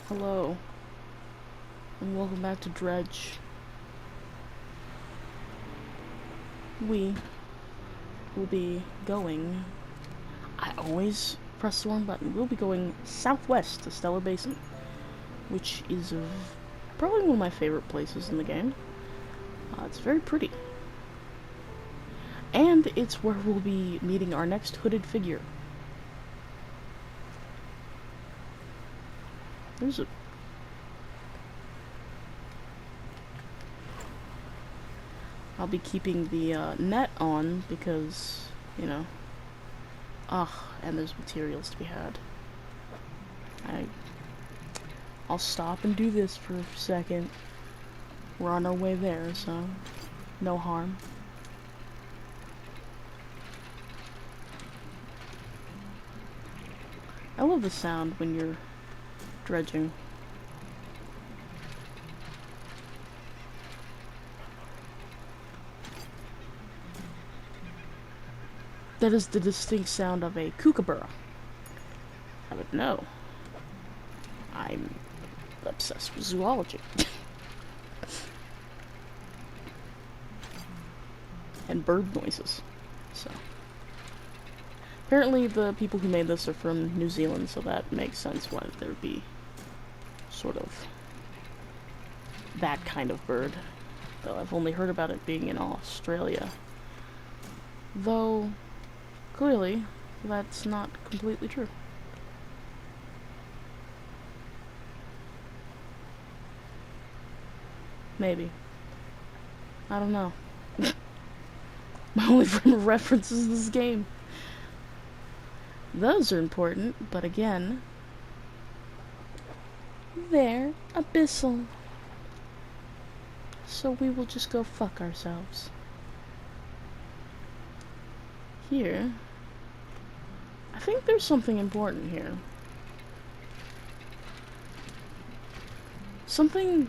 Hello, and welcome back to Dredge. We will be going... I always press the wrong button. We'll be going southwest to Stellar Basin, which is probably one of my favorite places in the game. It's very pretty. And it's where we'll be meeting our next hooded figure. There's a... I'll be keeping the net on because, you know... and there's materials to be had. I'll stop and do this for a second. We're on our way there, so no harm. I love the sound when you're dredging. That is the distinct sound of a kookaburra. I would know. I'm obsessed with zoology. And bird noises. So. Apparently the people who made this are from New Zealand, so that makes sense why there would be sort of that kind of bird. Though I've only heard about it being in Australia. Though, clearly, that's not completely true. Maybe. I don't know. My only frame of reference is this game. Those are important, but again, they're abyssal. So we will just go fuck ourselves. Here, I think there's something important here. Something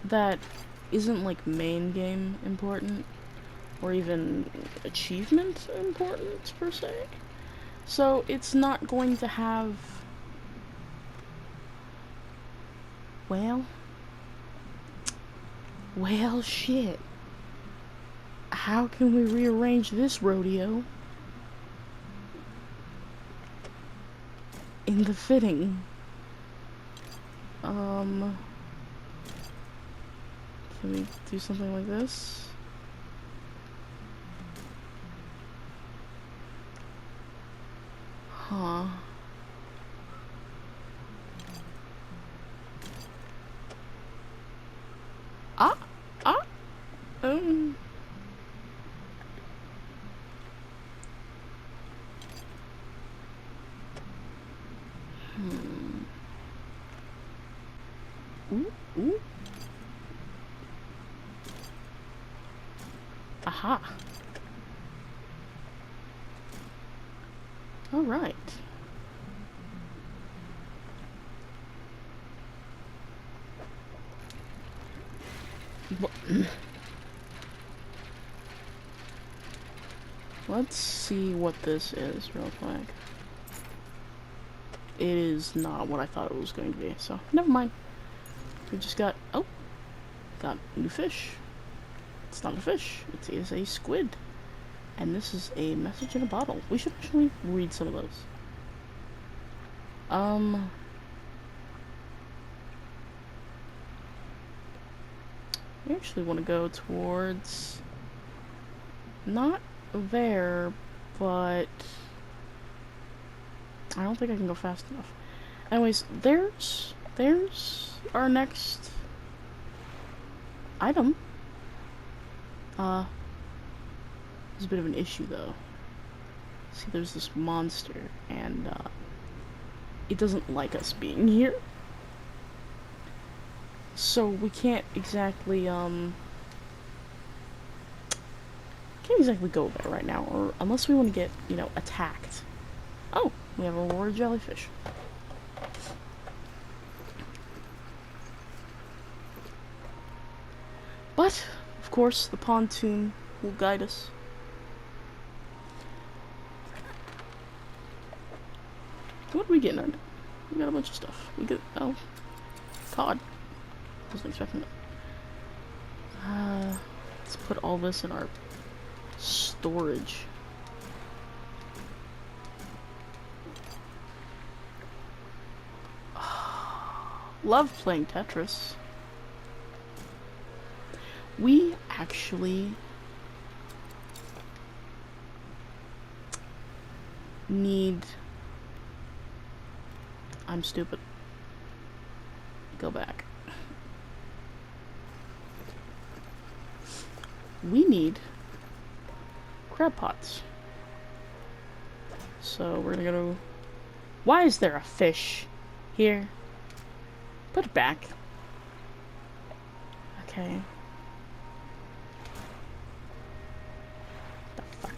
that isn't like main game important, or even achievement important per se. So it's not going to have... Well, shit. How can we rearrange this rodeo in the fitting? Can we do something like this? Huh. Um. Ooh. Aha. All right. Let's see what this is real quick. It is not what I thought it was going to be, so never mind. We just got... oh! Got new fish. It's not a fish. It is a squid. And this is a message in a bottle. We should actually read some of those. I actually want to go towards... not there, but... I don't think I can go fast enough. Anyways, there's our next item. There's a bit of an issue though. See, there's this monster, and it doesn't like us being here. So we can't exactly go there right now, or unless we want to get, you know, attacked. Oh, we have a reward jellyfish. But, of course, the pontoon will guide us. What are we getting at? We got a bunch of stuff. We get... oh. cod. Wasn't expecting it. Let's put all this in our storage. Love playing Tetris. We actually need... I'm stupid. Go back. We need crab pots. So we're gonna go to... Why is there a fish here? Put it back. Okay. The fuck?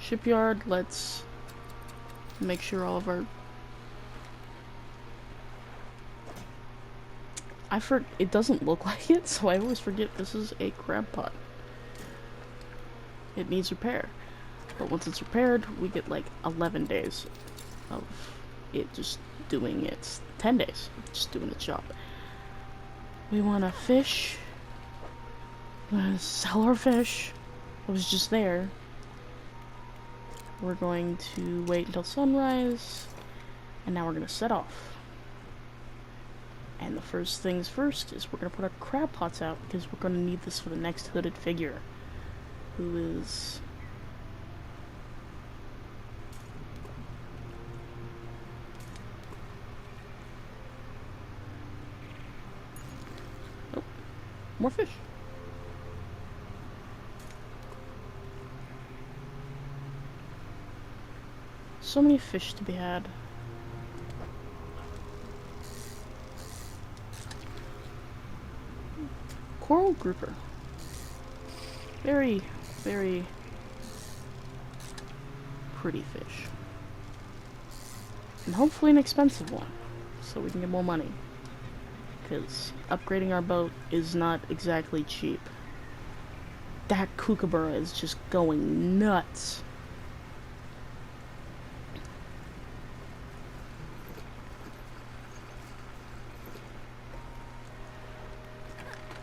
Shipyard, let's make sure all of our... it doesn't look like it, so I always forget this is a crab pot. It needs repair. But once it's repaired, we get like 11 days of it just doing its 10 days, just doing its job. We want to fish. We're gonna sell our fish. It was just there. We're going to wait until sunrise, and now we're gonna set off. And the first things first is we're gonna put our crab pots out because we're gonna need this for the next hooded figure, who is... Oh, more fish. So many fish to be had. Coral grouper. Very, very pretty fish. And hopefully an expensive one, so we can get more money. Because upgrading our boat is not exactly cheap. That kookaburra is just going nuts.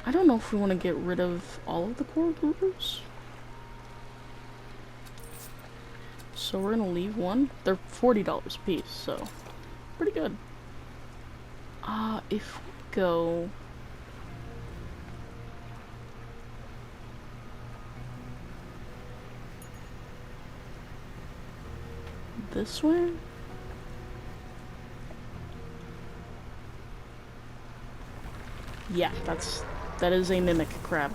I don't know if we want to get rid of all of the coral groupers. So we're gonna leave one. They're $40 a piece, so pretty good. If we go... this way? Yeah, that is a mimic crab.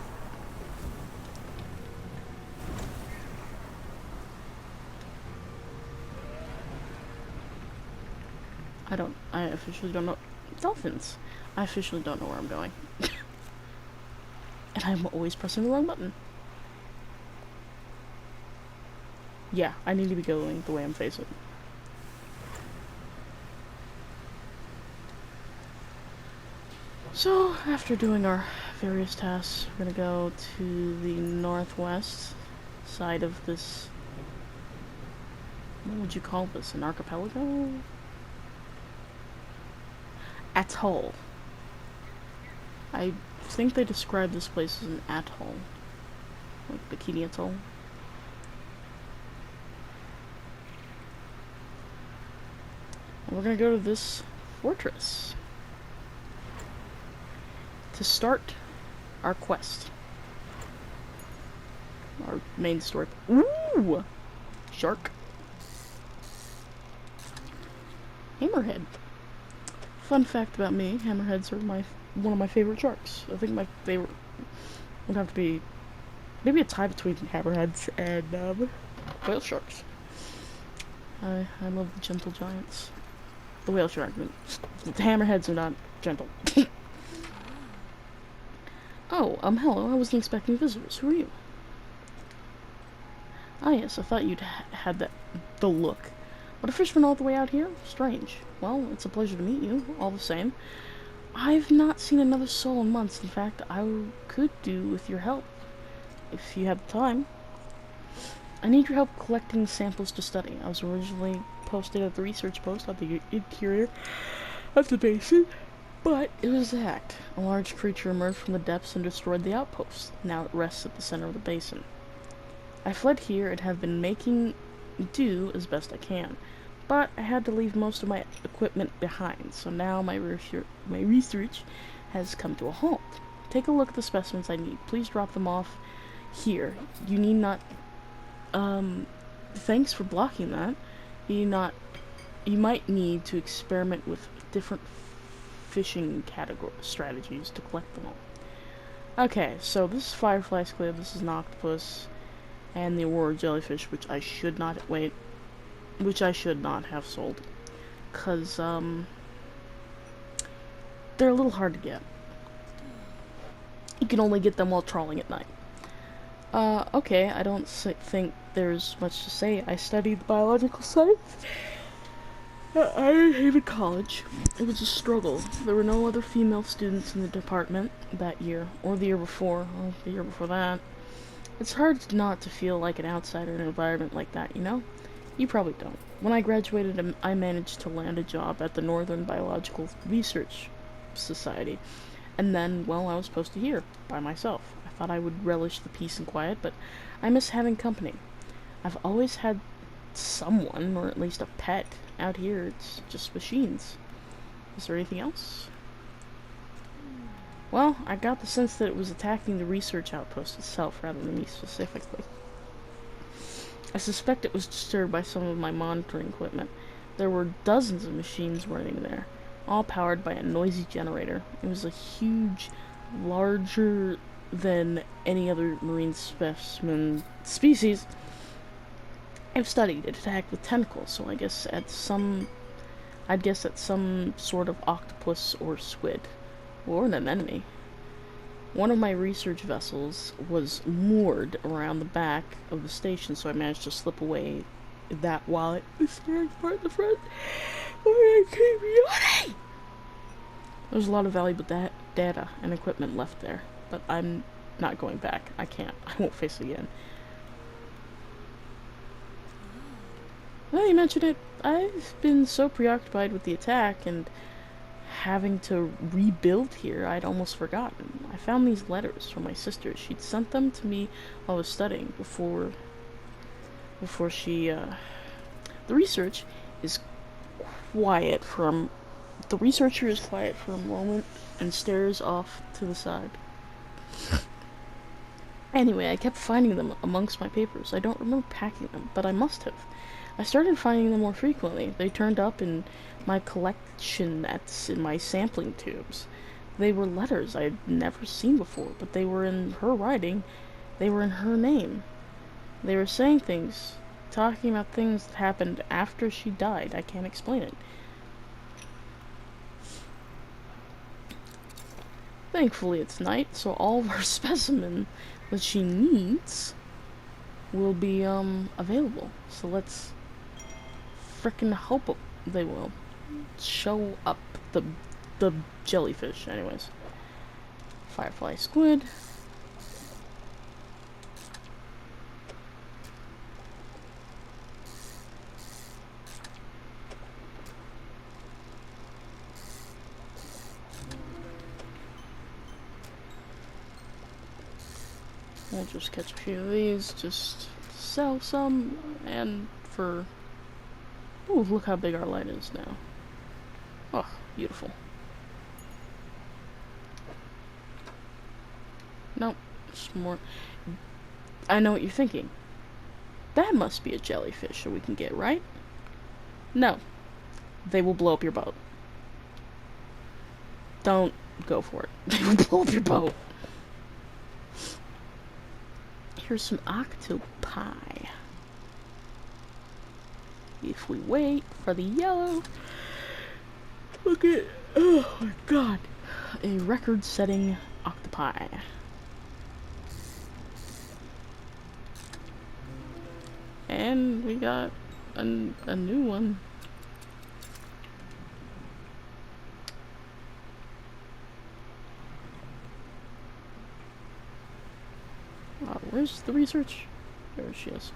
I officially don't know. Dolphins. I officially don't know where I'm going. And I'm always pressing the wrong button. Yeah, I need to be going the way I'm facing. So, after doing our various tasks, we're gonna go to the northwest side of this... What would you call this? An archipelago? Atoll. I think they describe this place as an atoll. Like Bikini Atoll. And we're gonna go to this fortress to start our quest. Our main story. Ooh! Shark. Hammerhead. Fun fact about me, hammerheads are one of my favorite sharks. I think my favorite would have to be maybe a tie between hammerheads and whale sharks. I love the gentle giants. The whale shark. The hammerheads are not gentle. Oh, hello. I wasn't expecting visitors. Who are you? Ah, yes, I thought you'd had the look. But a fisherman all the way out here? Strange. Well, it's a pleasure to meet you, all the same. I've not seen another soul in months. In fact, I could do with your help, if you have the time. I need your help collecting samples to study. I was originally posted at the research post on the interior of the basin, but it was hacked. A large creature emerged from the depths and destroyed the outpost. Now it rests at the center of the basin. I fled here and have been making do as best I can, but I had to leave most of my equipment behind, so now my research has come to a halt. Take a look at the specimens I need. Please drop them off here. You need not, thanks for blocking that. You might need to experiment with different fishing strategies to collect them all. Okay, so this is firefly squid, this is an octopus, and the aurora jellyfish, which I should not have sold, cause they're a little hard to get. You can only get them while trawling at night. Okay, I don't think there's much to say. I studied biological science at Iron Haven College. It was a struggle. There were no other female students in the department that year, or the year before, or the year before that. It's hard not to feel like an outsider in an environment like that, you know? You probably don't. When I graduated, I managed to land a job at the Northern Biological Research Society. And then, well, I was posted here, by myself. I thought I would relish the peace and quiet, but I miss having company. I've always had someone, or at least a pet. Out here, it's just machines. Is there anything else? Well, I got the sense that it was attacking the research outpost itself, rather than me specifically. I suspect it was disturbed by some of my monitoring equipment. There were dozens of machines running there, all powered by a noisy generator. It was a huge, larger than any other marine specimen species I've studied. It attacked with tentacles, so I'd guess at some sort of octopus or squid, or an anemone. One of my research vessels was moored around the back of the station, so I managed to slip away that while it was staring part in the front. There's a lot of valuable data and equipment left there, but I'm not going back. I can't. I won't face it again. Well, you mentioned it. I've been so preoccupied with the attack and having to rebuild here, I'd almost forgotten. I found these letters from my sister. She'd sent them to me while I was studying before she, the researcher is quiet for a moment and stares off to the side. Anyway, I kept finding them amongst my papers. I don't remember packing them, but I must have. I started finding them more frequently. They turned up in my collection nets, in my sampling tubes. They were letters I had never seen before, but they were in her writing. They were in her name. They were saying things, talking about things that happened after she died. I can't explain it. Thankfully, it's night, so all of her specimen that she needs will be, available. So let's frickin' hope they will show up. The jellyfish, anyways. Firefly squid. We'll just catch a few of these, just sell some, and for... Ooh, look how big our light is now. Oh, beautiful. Nope, just more... I know what you're thinking. That must be a jellyfish that we can get, right? No. They will blow up your boat. Don't go for it. They will blow up your boat. Here's some octopi. If we wait for the yellow. Look at, oh my god, a record-setting octopi. And we got a new one. Where's the research? There she is.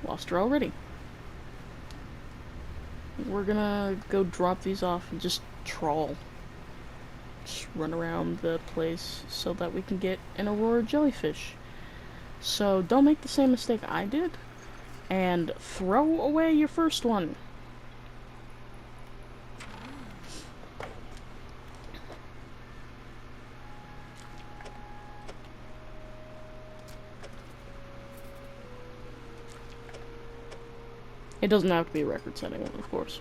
Lost her already. we're gonna go drop these off and just trawl. Just run around the place so that we can get an aurora jellyfish. So don't make the same mistake I did and throw away your first one. It doesn't have to be a record-setting one, of course.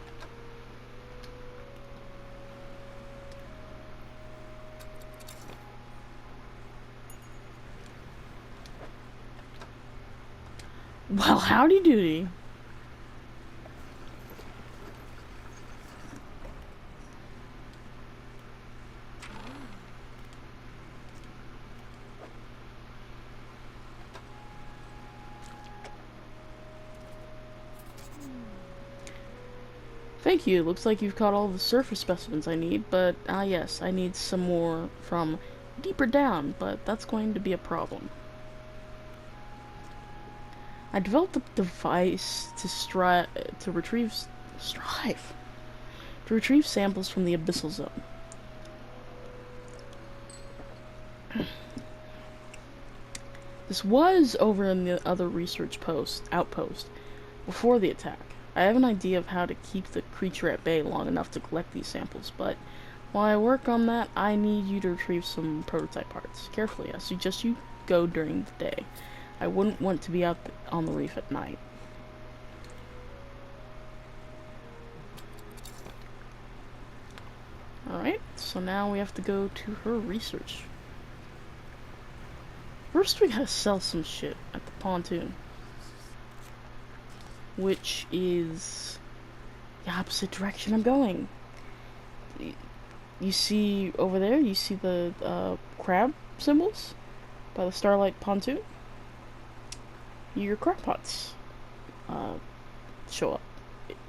Well, howdy doody. Thank you. Looks like you've caught all the surface specimens I need, but yes, I need some more from deeper down, but that's going to be a problem. I developed a device to retrieve samples from the abyssal zone. This was over in the other research outpost before the attack. I have an idea of how to keep the creature at bay long enough to collect these samples, but while I work on that, I need you to retrieve some prototype parts. Carefully, I suggest you go during the day. I wouldn't want to be out on the reef at night. Alright, so now we have to go to her research. First we gotta sell some shit at the pontoon. Which is the opposite direction I'm going. You see over there, you see the crab symbols by the Starlight Pontoon? Your crab pots show up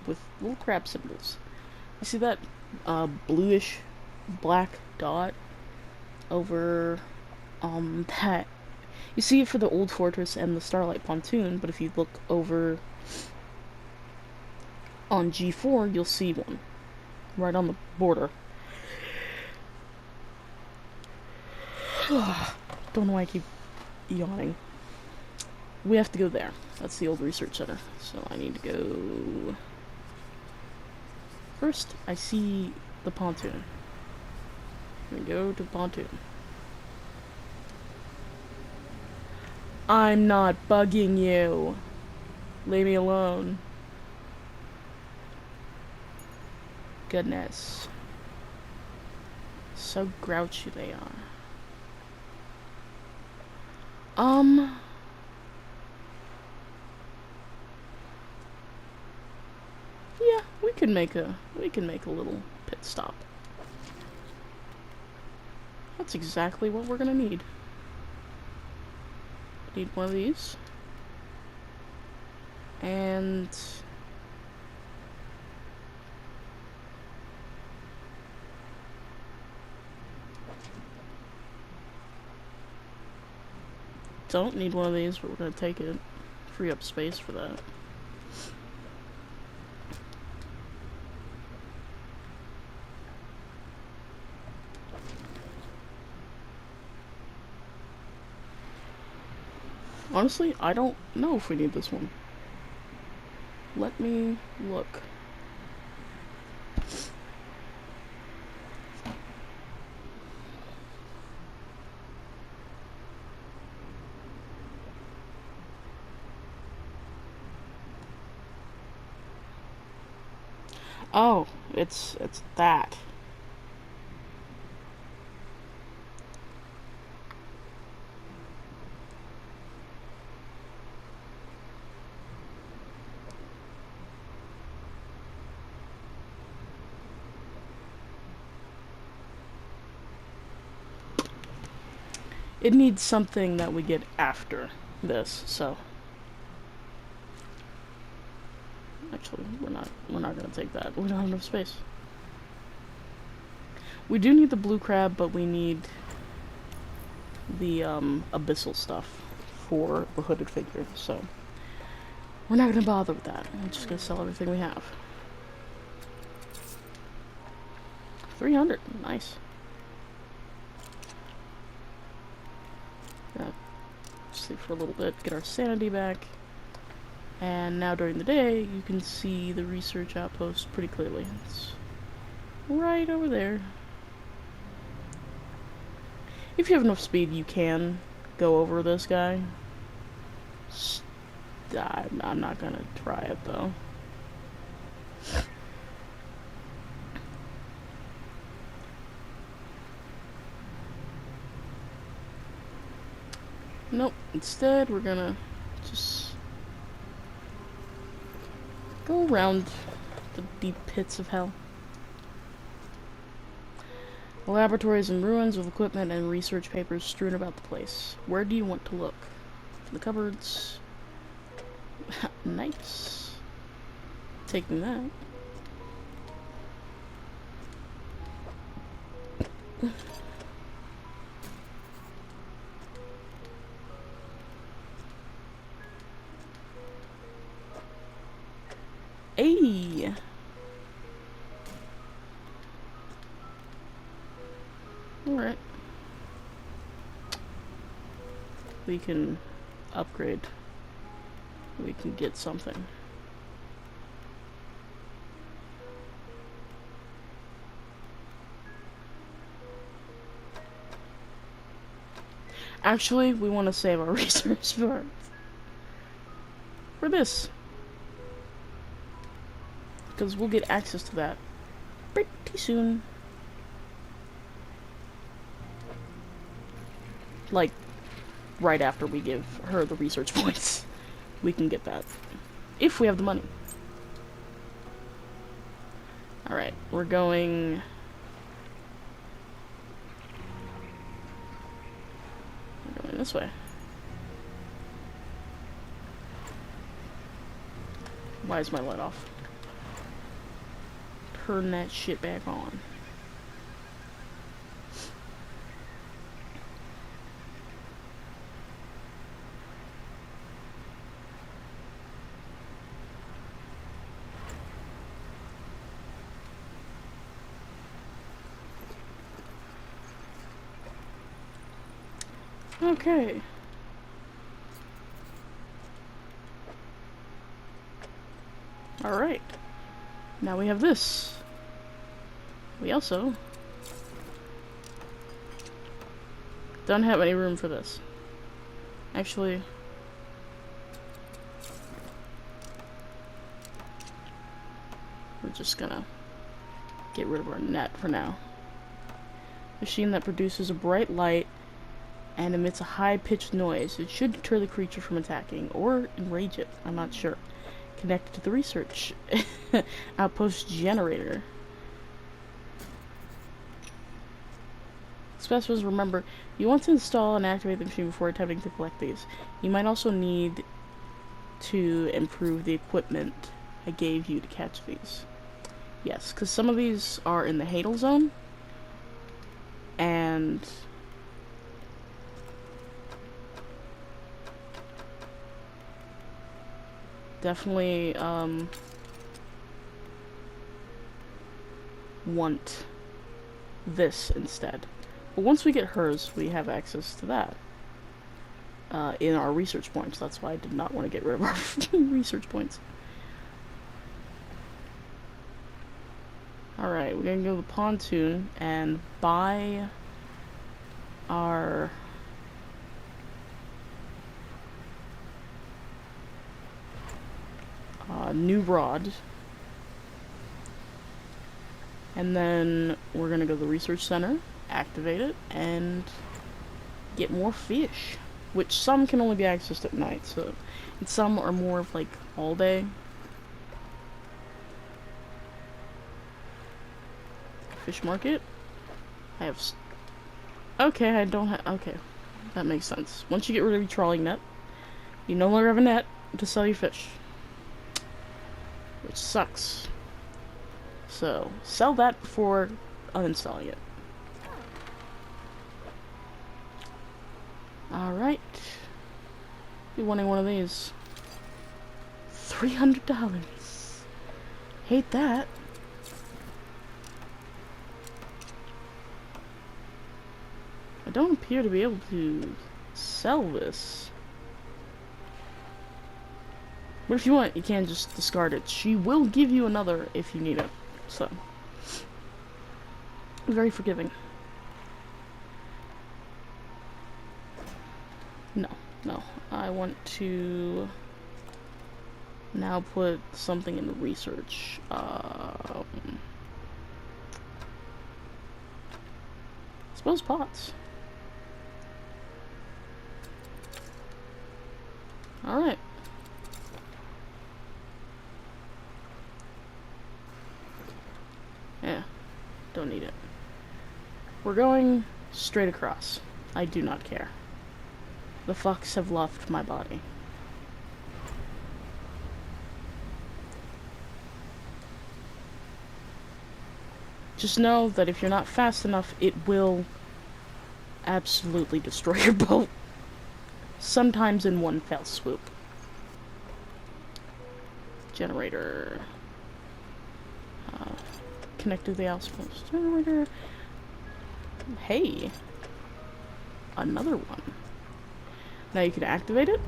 with little crab symbols. You see that bluish black dot over that? You see it for the Old Fortress and the Starlight Pontoon, but if you look over on G4, you'll see one right on the border. Don't know why I keep yawning. We have to go there. That's the old research center. So I need to go... First, I see the pontoon. We go to the pontoon. I'm not bugging you. Leave me alone. Goodness. So grouchy they are. Yeah, we can make a little pit stop. That's exactly what we're gonna need. Need one of these. And don't need one of these, but we're gonna take it. Free up space for that. Honestly, I don't know if we need this one. Let me look. Oh, it's that. It needs something that we get after this, so actually we're not gonna take that. We don't have enough space. We do need the blue crab, but we need the abyssal stuff for the hooded figure, so we're not gonna bother with that. We're just gonna sell everything we have. 300. Nice. Sleep for a little bit, get our sanity back. And now during the day, you can see the research outpost pretty clearly. It's right over there. If you have enough speed, you can go over this guy. I'm not gonna try it, though. Nope, instead we're gonna just go around the deep pits of hell. The laboratory is in ruins with equipment and research papers strewn about the place. Where do you want to look? In the cupboards. Nice. Taking that. Hey. Alright. We can upgrade. We can get something. Actually, we want to save our research for this. Because we'll get access to that pretty soon. Like, right after we give her the research points. We can get that. If we have the money. Alright, we're going this way. Why is my light off? Turn that shit back on. Okay. Alright. Now we have this. We also don't have any room for this. Actually, we're just gonna get rid of our net for now. Machine that produces a bright light and emits a high-pitched noise. It should deter the creature from attacking, or enrage it. I'm not sure. Connected to the research outpost generator. Specimens, remember, you want to install and activate the machine before attempting to collect these. You might also need to improve the equipment I gave you to catch these. Yes, because some of these are in the Hadal zone, and definitely want this instead. But once we get hers, we have access to that in our research points. That's why I did not want to get rid of our research points. Alright, we're gonna go to the pontoon and buy our new rod. And then we're gonna go to the research center, activate it, and get more fish. Which some can only be accessed at night, so and some are more of like all day. Fish market. I have. Okay, I don't have. Okay, that makes sense. Once you get rid of your trawling net, you no longer have a net to sell your fish, which sucks. So sell that before uninstalling it. All right. Be wanting one of these. $300. Hate that. don't appear to be able to sell this. But if you want, you can just discard it. She will give you another if you need it. So, very forgiving. No, no. I want to now put something in the research. Suppose pots. Alright. Yeah, don't need it. We're going straight across. I do not care. The fucks have left my body. Just know that if you're not fast enough, it will absolutely destroy your boat. Sometimes in one fell swoop. Generator. Connect to the outpost generator. Hey. Another one. Now you can activate it.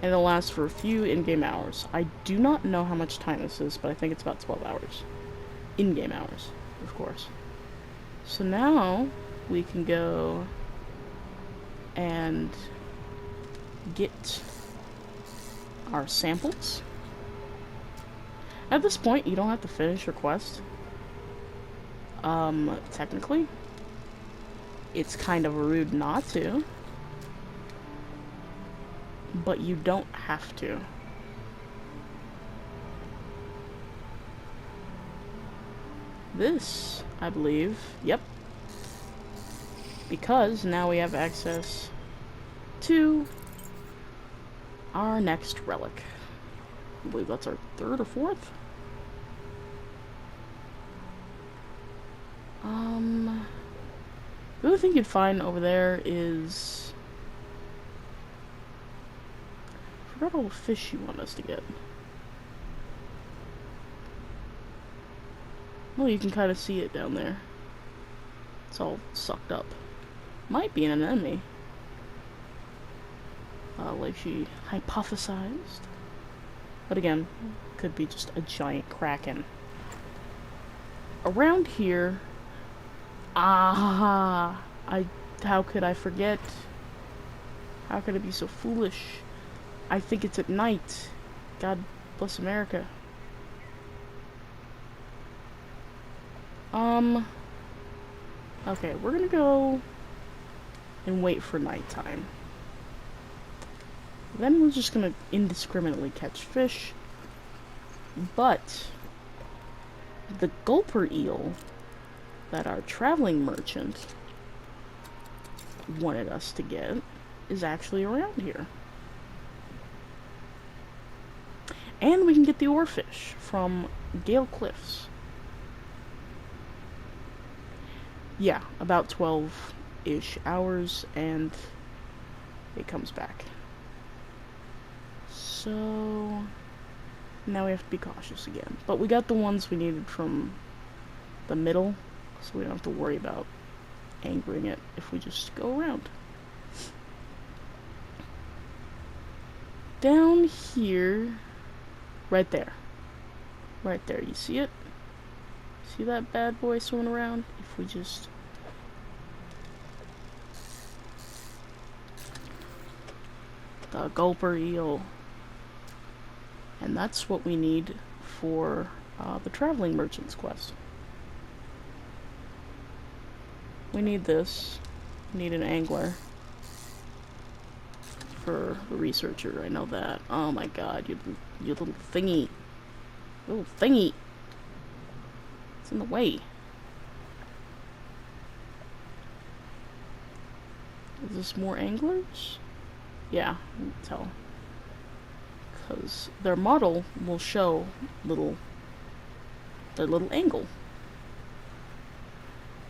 And it'll last for a few in-game hours. I do not know how much time this is, but I think it's about 12 hours. In-game hours, of course. So now we can go and get our samples. At this point, you don't have to finish your quest. Technically, it's kind of rude not to. But you don't have to. This, I believe, yep. Because now we have access to our next relic. I believe that's our third or fourth. The other thing you'd find over there is... I forgot all the fish you want us to get. Well, you can kind of see it down there. It's all sucked up. Might be an enemy. Like she hypothesized. But again, could be just a giant kraken. Around here... how could I forget? How could I be so foolish? I think it's at night. God bless America. Okay, we're gonna go and wait for nighttime. Then we're just gonna indiscriminately catch fish. But the gulper eel that our traveling merchant wanted us to get is actually around here. And we can get the oarfish from Gale Cliffs. Yeah, about 12-ish hours, and it comes back. So now we have to be cautious again. But we got the ones we needed from the middle, so we don't have to worry about angering it if we just go around. Down here, right there. Right there, you see it? See that bad boy swimming around? If we just... the gulper eel. And that's what we need for the traveling merchant's quest. We need this. We need an angler. For the researcher, I know that. Oh my god, you little thingy. Little thingy. It's in the way. Is this more anglers? Yeah, I can tell. Because their model will show their little angle.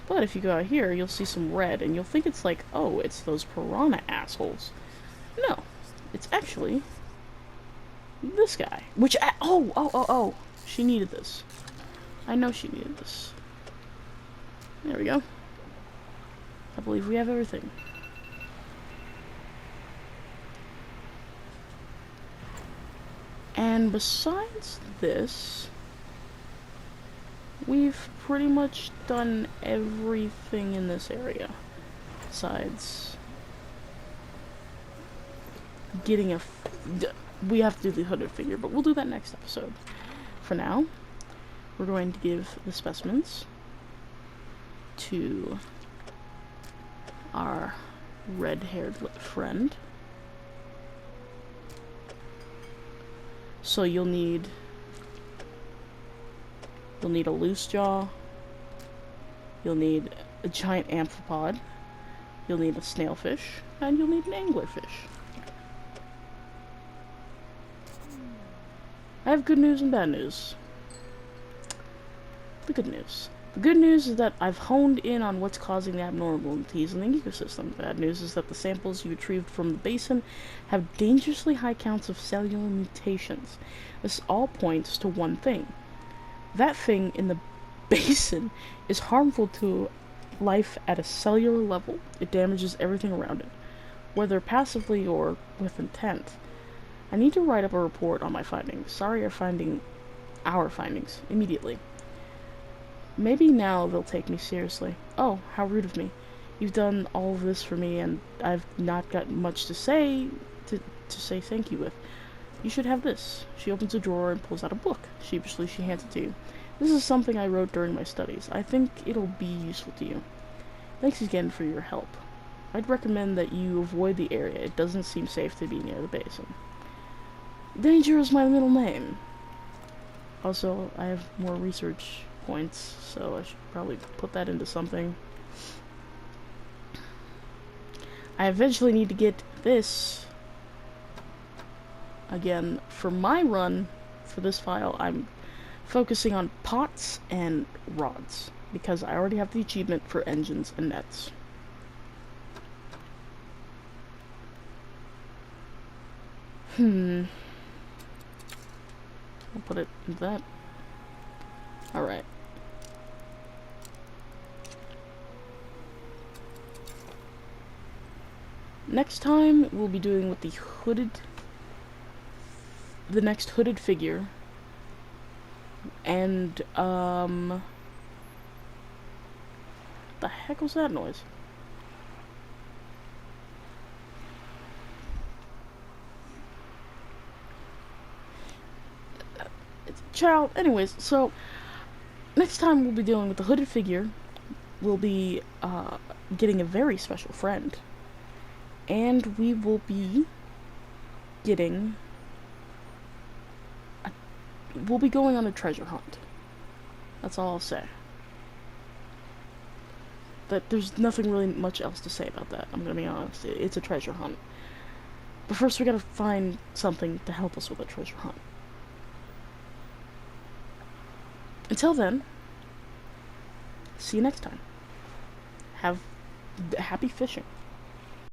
But if you go out here, you'll see some red, and you'll think it's like, oh, it's those piranha assholes. No, it's actually this guy. Which, oh, she needed this. I know she needed this. There we go. I believe we have everything. And besides this, we've pretty much done everything in this area. Besides getting we have to do the hooded figure, but we'll do that next episode. For now, we're going to give the specimens to our red-haired friend. So you'll need a loose jaw, you'll need a giant amphipod, you'll need a snailfish, and you'll need an anglerfish. I have good news and bad news. The good news. The good news is that I've honed in on what's causing the abnormalities in the ecosystem. The bad news is that the samples you retrieved from the basin have dangerously high counts of cellular mutations. This all points to one thing. That thing in the basin is harmful to life at a cellular level. It damages everything around it, whether passively or with intent. I need to write up a report on my findings. Sorry, our findings immediately. Maybe now they'll take me seriously. Oh, how rude of me. You've done all of this for me, and I've not got much to say thank you with. You should have this. She opens a drawer and pulls out a book. Sheepishly, she hands it to you. This is something I wrote during my studies. I think it'll be useful to you. Thanks again for your help. I'd recommend that you avoid the area. It doesn't seem safe to be near the basin. Danger is my middle name. Also, I have more research points, so I should probably put that into something. I eventually need to get this. Again, for my run, for this file, I'm focusing on pots and rods, because I already have the achievement for engines and nets. I'll put it into that. Alright. Next time, we'll be doing with the next hooded figure. And, what the heck was that noise? Child, anyways, so next time we'll be dealing with the hooded figure. We'll be getting a very special friend, and we will be getting we'll be going on a treasure hunt. That's all I'll say. That there's nothing really much else to say about that. I'm gonna be honest. It's a treasure hunt, but first we gotta find something to help us with a treasure hunt. Until then, see you next time. Have happy fishing.